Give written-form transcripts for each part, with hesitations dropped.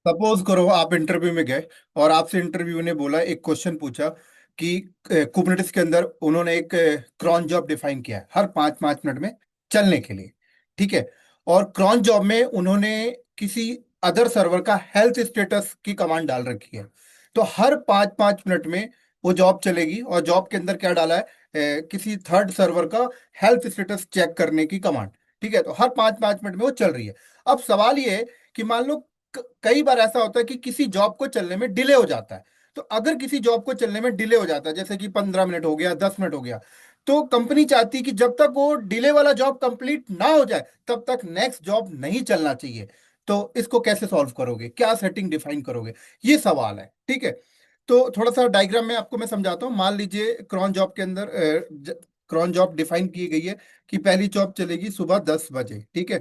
Suppose करो आप interview में गए और आपसे इंटरव्यू ने बोला, एक क्वेश्चन पूछा कि कुबरनेटिस के अंदर उन्होंने एक क्रॉन जॉब डिफाइन किया है हर 5-5 मिनट में चलने के लिए। ठीक है। और क्रॉन जॉब में उन्होंने किसी अदर सर्वर का हेल्थ स्टेटस की कमांड डाल रखी है। तो हर 5-5 मिनट में वो जॉब चलेगी, और जॉब के अंदर क्या डाला है, किसी थर्ड सर्वर का हेल्थ स्टेटस चेक करने की कमांड। ठीक है, तो हर 5-5 मिनट में वो चल रही है। अब सवाल ये है कि मान लो कई बार ऐसा होता है कि किसी जॉब को चलने में डिले हो जाता है। तो अगर किसी जॉब को चलने में डिले हो जाता है, जैसे कि 15 मिनट हो गया, 10 मिनट हो गया, तो कंपनी चाहती है कि जब तक वो डिले वाला जॉब कंप्लीट ना हो जाए तब तक नेक्स्ट जॉब नहीं चलना चाहिए। तो इसको कैसे सॉल्व करोगे, क्या सेटिंग डिफाइन करोगे, ये सवाल है। ठीक है। तो थोड़ा सा डायग्राम में आपको मैं समझाता हूँ। मान लीजिए क्रॉन जॉब के अंदर क्रॉन जॉब डिफाइन की गई है कि पहली जॉब चलेगी सुबह 10 बजे। ठीक है।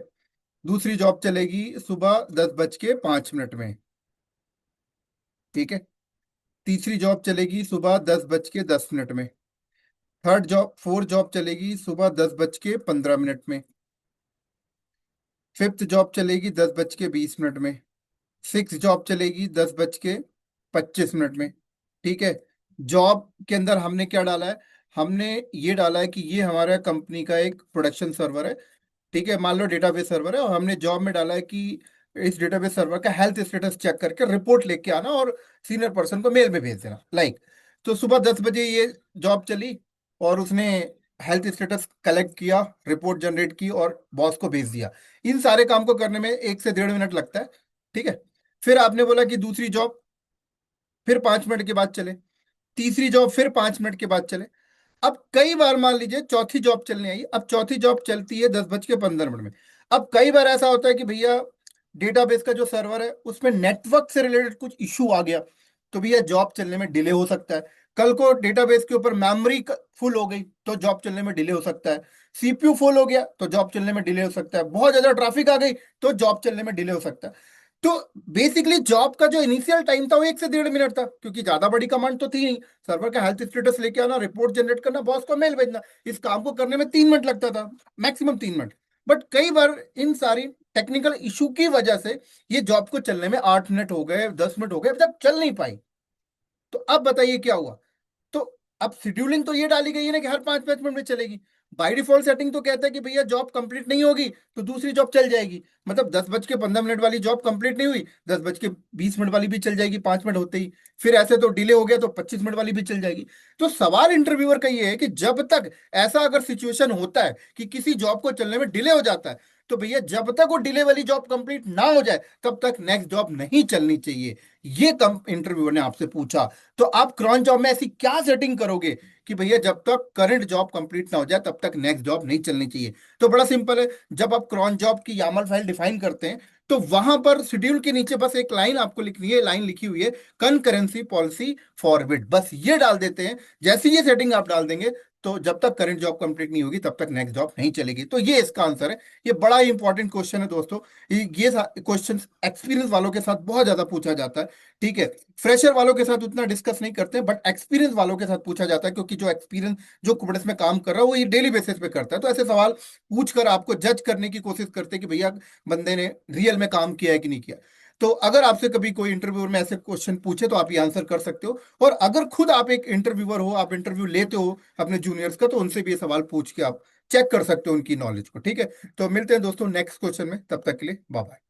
दूसरी जॉब चलेगी सुबह 10 बज के 5 मिनट में। ठीक है। तीसरी जॉब चलेगी सुबह 10 बज के 10 मिनट में। फोर्थ जॉब चलेगी सुबह 10 बज के 15 मिनट में। फिफ्थ जॉब चलेगी 10 बज के 20 मिनट में। सिक्स जॉब चलेगी 10 बज के 25 मिनट में। ठीक है। जॉब के अंदर हमने क्या डाला है, हमने ये डाला है कि ये हमारा कंपनी का एक प्रोडक्शन सर्वर है। ठीक है, मान लो डेटाबेस सर्वर है, और हमने जॉब में डाला है कि इस डेटाबेस सर्वर का हेल्थ स्टेटस चेक करके रिपोर्ट लेके आना और सीनियर पर्सन को मेल में भेज देना, लाइक। तो सुबह 10 बजे ये जॉब चली, और उसने हेल्थ स्टेटस कलेक्ट किया, रिपोर्ट जनरेट की और बॉस को भेज दिया। इन सारे काम को करने में 1 से 1.5 मिनट लगता है। ठीक है। फिर आपने बोला कि दूसरी जॉब फिर 5 मिनट के बाद चले, तीसरी जॉब फिर 5 मिनट के बाद चले। अब कई बार मान लीजिए चौथी जॉब चलने आई, अब चौथी जॉब चलती है 10 बज के 15 मिनट में। अब कई बार ऐसा होता है कि भैया डेटाबेस का जो सर्वर है उसमें नेटवर्क से रिलेटेड कुछ इशू आ गया, तो भैया जॉब चलने में डिले हो सकता है। कल को डेटाबेस के ऊपर मेमोरी फुल हो गई तो जॉब चलने में डिले हो सकता है। सीपीयू फुल हो गया तो जॉब चलने में डिले हो सकता है। बहुत ज्यादा ट्रैफिक आ गई तो जॉब चलने में डिले हो सकता है। तो बेसिकली जॉब का जो इनिशियल टाइम था वो 1 से 1.5 मिनट था, क्योंकि ज्यादा बड़ी कमांड तो थी नहीं। सर्वर का हेल्थ स्टेटस लेके आना, रिपोर्ट जनरेट करना, बॉस को मेल भेजना, इस काम को करने में 3 मिनट लगता था, मैक्सिमम 3 मिनट। बट कई बार इन सारी टेक्निकल इशू की वजह से ये जॉब को चलने में 8 मिनट हो गए, 10 मिनट हो गए, अब तक चल नहीं पाई। तो अब बताइए क्या हुआ। तो अब शेड्यूलिंग तो ये डाली गई है ना कि हर 5-5 मिनट में चलेगी। बाय डिफॉल्ट सेटिंग तो कहता है कि भैया जॉब कंप्लीट नहीं होगी तो दूसरी जॉब चल जाएगी। मतलब 10 बज के 15 मिनट वाली जॉब कंप्लीट नहीं हुई, 10 बज के 20 मिनट वाली भी चल जाएगी 5 मिनट होते ही। फिर ऐसे तो डिले हो गया तो 25 मिनट वाली भी चल जाएगी। तो सवाल इंटरव्यूअर का ये है कि जब तक ऐसा अगर सिचुएशन होता है कि किसी जॉब को चलने में डिले हो जाता है, तो भैया जब तक वो डिले वाली जॉब कंप्लीट ना हो जाए तब तक नेक्स्ट जॉब नहीं चलनी चाहिए। ये कम इंटरव्यूअर ने आपसे पूछा। तो आप क्रॉन जॉब में ऐसी क्या सेटिंग करोगे कि भैया जब तक करंट जॉब कंप्लीट ना हो जाए तब तक नेक्स्ट जॉब नहीं चलनी चाहिए। तो बड़ा सिंपल है, जब आप क्रॉन जॉब की यामल फाइल डिफाइन करते हैं तो वहां पर शेड्यूल के नीचे बस एक लाइन आपको लिखनी है, लाइन लिखी हुई है कनकरेंसी पॉलिसी फॉरबिड, बस ये डाल देते हैं। जैसे ये सेटिंग आप डाल देंगे तो जब तक करंट जॉब कंप्लीट नहीं होगी तब तक नेक्स्ट जॉब नहीं चलेगी। तो ये इसका आंसर है। ये बड़ा ही इंपॉर्टेंट क्वेश्चन है दोस्तों। ये क्वेश्चन एक्सपीरियंस वालों के साथ बहुत ज्यादा पूछा जाता है। ठीक है। फ्रेशर वालों के साथ उतना डिस्कस नहीं करते हैं, बट एक्सपीरियंस वालों के साथ पूछा जाता है, क्योंकि जो एक्सपीरियंस जो कुबड़स में काम कर रहा है वो ये डेली बेसिस पे करता है। तो ऐसे सवाल पूछ कर आपको जज करने की कोशिश करते हैं कि भैया बंदे ने रियल में काम किया है कि नहीं किया। तो अगर आपसे कभी कोई इंटरव्यूअर में ऐसे क्वेश्चन पूछे तो आप ये आंसर कर सकते हो। और अगर खुद आप एक इंटरव्यूअर हो, आप इंटरव्यू लेते हो अपने जूनियर्स का, तो उनसे भी ये सवाल पूछ के आप चेक कर सकते हो उनकी नॉलेज को। ठीक है। तो मिलते हैं दोस्तों नेक्स्ट क्वेश्चन में, तब तक के लिए बाय बाय।